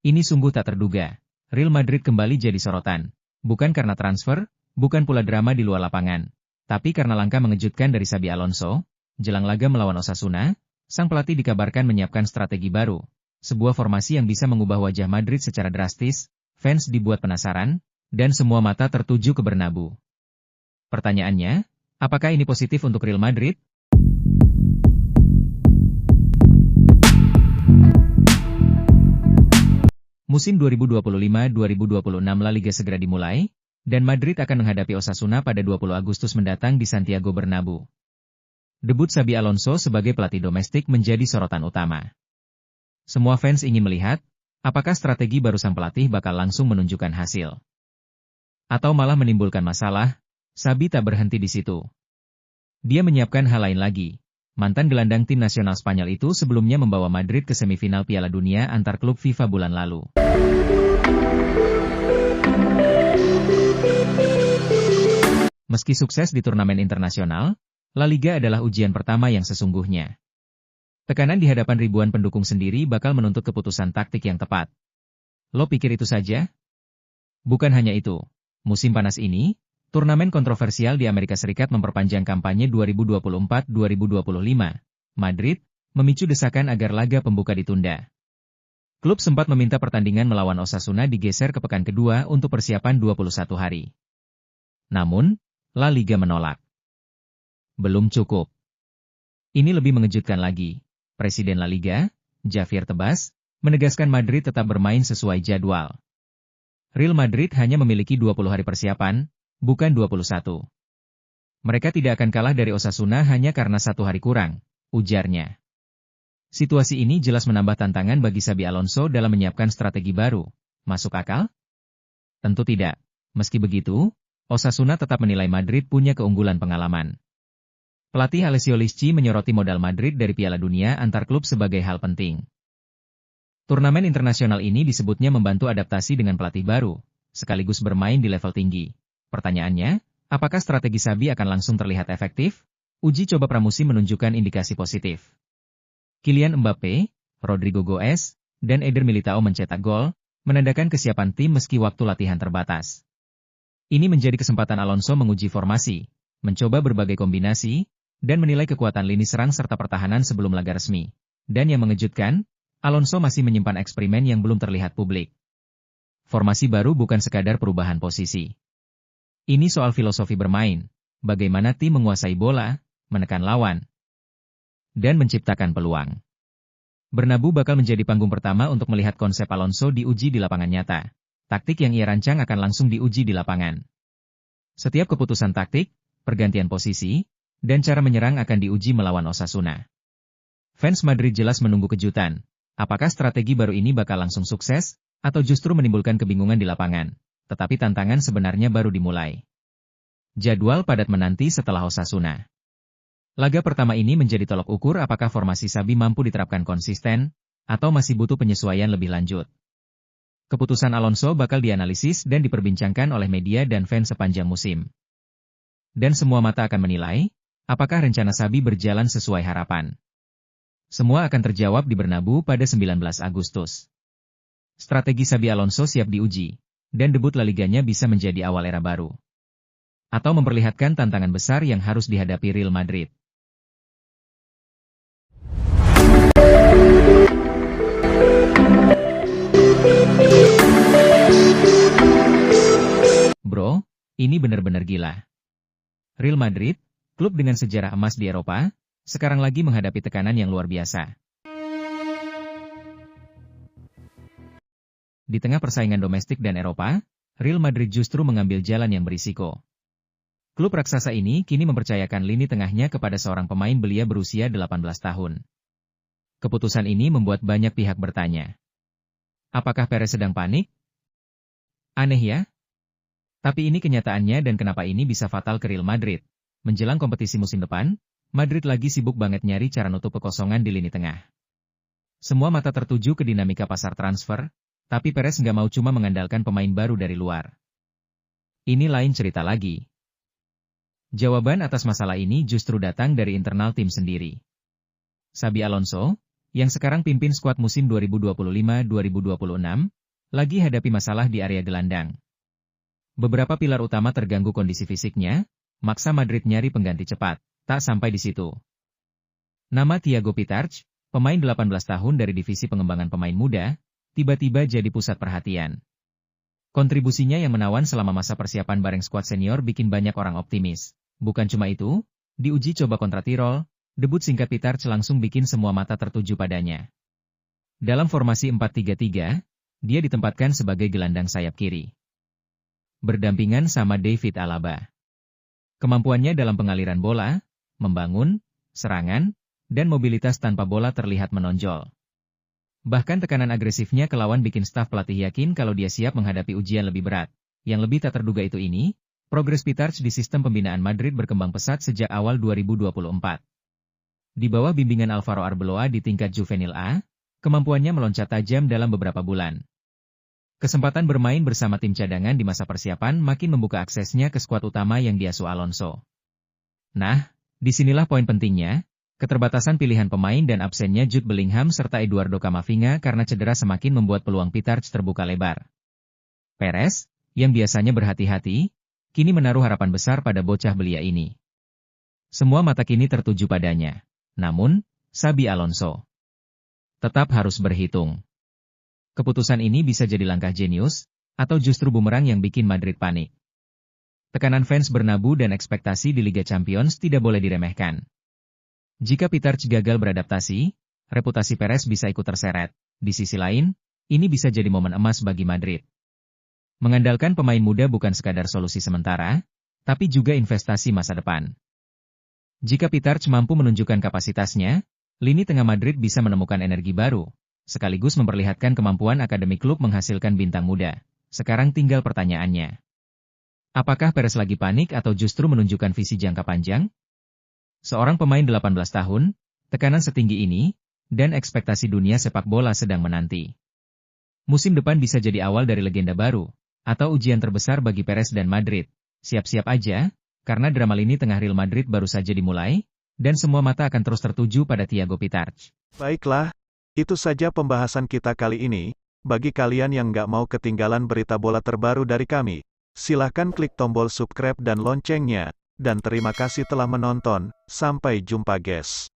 Ini sungguh tak terduga. Real Madrid kembali jadi sorotan. Bukan karena transfer, bukan pula drama di luar lapangan. Tapi karena langkah mengejutkan dari Xabi Alonso, jelang laga melawan Osasuna, sang pelatih dikabarkan menyiapkan strategi baru. Sebuah formasi yang bisa mengubah wajah Madrid secara drastis, fans dibuat penasaran, dan semua mata tertuju ke Bernabeu. Pertanyaannya, apakah ini positif untuk Real Madrid? Musim 2025-2026 La Liga segera dimulai, dan Madrid akan menghadapi Osasuna pada 20 Agustus mendatang di Santiago Bernabeu. Debut Xabi Alonso sebagai pelatih domestik menjadi sorotan utama. Semua fans ingin melihat, apakah strategi baru sang pelatih bakal langsung menunjukkan hasil. Atau malah menimbulkan masalah. Xabi tak berhenti di situ. Dia menyiapkan hal lain lagi. Mantan gelandang tim nasional Spanyol itu sebelumnya membawa Madrid ke semifinal Piala Dunia antar klub FIFA bulan lalu. Meski sukses di turnamen internasional, La Liga adalah ujian pertama yang sesungguhnya. Tekanan di hadapan ribuan pendukung sendiri bakal menuntut keputusan taktik yang tepat. Lo pikir itu saja? Bukan hanya itu. Musim panas ini, turnamen kontroversial di Amerika Serikat memperpanjang kampanye 2024-2025. Madrid memicu desakan agar laga pembuka ditunda. Klub sempat meminta pertandingan melawan Osasuna digeser ke pekan kedua untuk persiapan 21 hari. Namun, La Liga menolak. Belum cukup. Ini lebih mengejutkan lagi. Presiden La Liga, Javier Tebas, menegaskan Madrid tetap bermain sesuai jadwal. Real Madrid hanya memiliki 20 hari persiapan, bukan 21. Mereka tidak akan kalah dari Osasuna hanya karena 1 hari kurang, ujarnya. Situasi ini jelas menambah tantangan bagi Xabi Alonso dalam menyiapkan strategi baru. Masuk akal? Tentu tidak. Meski begitu, Osasuna tetap menilai Madrid punya keunggulan pengalaman. Pelatih Alessio Lisci menyoroti modal Madrid dari Piala Dunia antar klub sebagai hal penting. Turnamen internasional ini disebutnya membantu adaptasi dengan pelatih baru, sekaligus bermain di level tinggi. Pertanyaannya, apakah strategi Xabi akan langsung terlihat efektif? Uji coba pramusim menunjukkan indikasi positif. Kylian Mbappe, Rodrigo Goes, dan Eder Militao mencetak gol, menandakan kesiapan tim meski waktu latihan terbatas. Ini menjadi kesempatan Alonso menguji formasi, mencoba berbagai kombinasi, dan menilai kekuatan lini serang serta pertahanan sebelum laga resmi. Dan yang mengejutkan, Alonso masih menyimpan eksperimen yang belum terlihat publik. Formasi baru bukan sekadar perubahan posisi. Ini soal filosofi bermain, bagaimana tim menguasai bola, menekan lawan, dan menciptakan peluang. Bernabeu bakal menjadi panggung pertama untuk melihat konsep Alonso diuji di lapangan nyata. Taktik yang ia rancang akan langsung diuji di lapangan. Setiap keputusan taktik, pergantian posisi, dan cara menyerang akan diuji melawan Osasuna. Fans Madrid jelas menunggu kejutan. Apakah strategi baru ini bakal langsung sukses, atau justru menimbulkan kebingungan di lapangan? Tetapi tantangan sebenarnya baru dimulai. Jadwal padat menanti setelah Osasuna. Laga pertama ini menjadi tolok ukur apakah formasi Xabi mampu diterapkan konsisten, atau masih butuh penyesuaian lebih lanjut. Keputusan Alonso bakal dianalisis dan diperbincangkan oleh media dan fans sepanjang musim. Dan semua mata akan menilai, apakah rencana Xabi berjalan sesuai harapan. Semua akan terjawab di Bernabeu pada 19 Agustus. Strategi Xabi Alonso siap diuji, dan debut La Liganya bisa menjadi awal era baru. Atau memperlihatkan tantangan besar yang harus dihadapi Real Madrid. Bro, ini benar-benar gila. Real Madrid, klub dengan sejarah emas di Eropa, sekarang lagi menghadapi tekanan yang luar biasa. Di tengah persaingan domestik dan Eropa, Real Madrid justru mengambil jalan yang berisiko. Klub raksasa ini kini mempercayakan lini tengahnya kepada seorang pemain belia berusia 18 tahun. Keputusan ini membuat banyak pihak bertanya. Apakah Perez sedang panik? Aneh ya? Tapi ini kenyataannya dan kenapa ini bisa fatal ke Real Madrid. Menjelang kompetisi musim depan, Madrid lagi sibuk banget nyari cara nutup kekosongan di lini tengah. Semua mata tertuju ke dinamika pasar transfer, tapi Perez nggak mau cuma mengandalkan pemain baru dari luar. Ini lain cerita lagi. Jawaban atas masalah ini justru datang dari internal tim sendiri. Xabi Alonso, yang sekarang pimpin skuad musim 2025-2026, lagi hadapi masalah di area gelandang. Beberapa pilar utama terganggu kondisi fisiknya, maksa Madrid nyari pengganti cepat. Tak sampai di situ. Nama Thiago Pitarch, pemain 18 tahun dari divisi pengembangan pemain muda, tiba-tiba jadi pusat perhatian. Kontribusinya yang menawan selama masa persiapan bareng skuad senior bikin banyak orang optimis. Bukan cuma itu, di uji coba kontra Tirol, debut singkat Pitarch langsung bikin semua mata tertuju padanya. Dalam formasi 4-3-3, dia ditempatkan sebagai gelandang sayap kiri. Berdampingan sama David Alaba. Kemampuannya dalam pengaliran bola, membangun, serangan, dan mobilitas tanpa bola terlihat menonjol. Bahkan tekanan agresifnya ke lawan bikin staf pelatih yakin kalau dia siap menghadapi ujian lebih berat. Yang lebih tak terduga itu ini, progres Pitarch di sistem pembinaan Madrid berkembang pesat sejak awal 2024. Di bawah bimbingan Alvaro Arbeloa di tingkat juvenil A, kemampuannya meloncat tajam dalam beberapa bulan. Kesempatan bermain bersama tim cadangan di masa persiapan makin membuka aksesnya ke skuad utama yang diasuh Alonso. Nah, disinilah poin pentingnya. Keterbatasan pilihan pemain dan absennya Jude Bellingham serta Eduardo Camavinga karena cedera semakin membuat peluang Pitarch terbuka lebar. Perez, yang biasanya berhati-hati, kini menaruh harapan besar pada bocah belia ini. Semua mata kini tertuju padanya. Namun, Xabi Alonso tetap harus berhitung. Keputusan ini bisa jadi langkah jenius, atau justru bumerang yang bikin Madrid panik. Tekanan fans Bernabeu dan ekspektasi di Liga Champions tidak boleh diremehkan. Jika Pitarch gagal beradaptasi, reputasi Perez bisa ikut terseret. Di sisi lain, ini bisa jadi momen emas bagi Madrid. Mengandalkan pemain muda bukan sekadar solusi sementara, tapi juga investasi masa depan. Jika Pitarch mampu menunjukkan kapasitasnya, lini tengah Madrid bisa menemukan energi baru, sekaligus memperlihatkan kemampuan akademi klub menghasilkan bintang muda. Sekarang tinggal pertanyaannya. Apakah Perez lagi panik atau justru menunjukkan visi jangka panjang? Seorang pemain 18 tahun, tekanan setinggi ini, dan ekspektasi dunia sepak bola sedang menanti. Musim depan bisa jadi awal dari legenda baru, atau ujian terbesar bagi Perez dan Madrid. Siap-siap aja, karena drama lini tengah Real Madrid baru saja dimulai, dan semua mata akan terus tertuju pada Thiago Pitarch. Baiklah, itu saja pembahasan kita kali ini. Bagi kalian yang nggak mau ketinggalan berita bola terbaru dari kami, silahkan klik tombol subscribe dan loncengnya. Dan terima kasih telah menonton, sampai jumpa guys.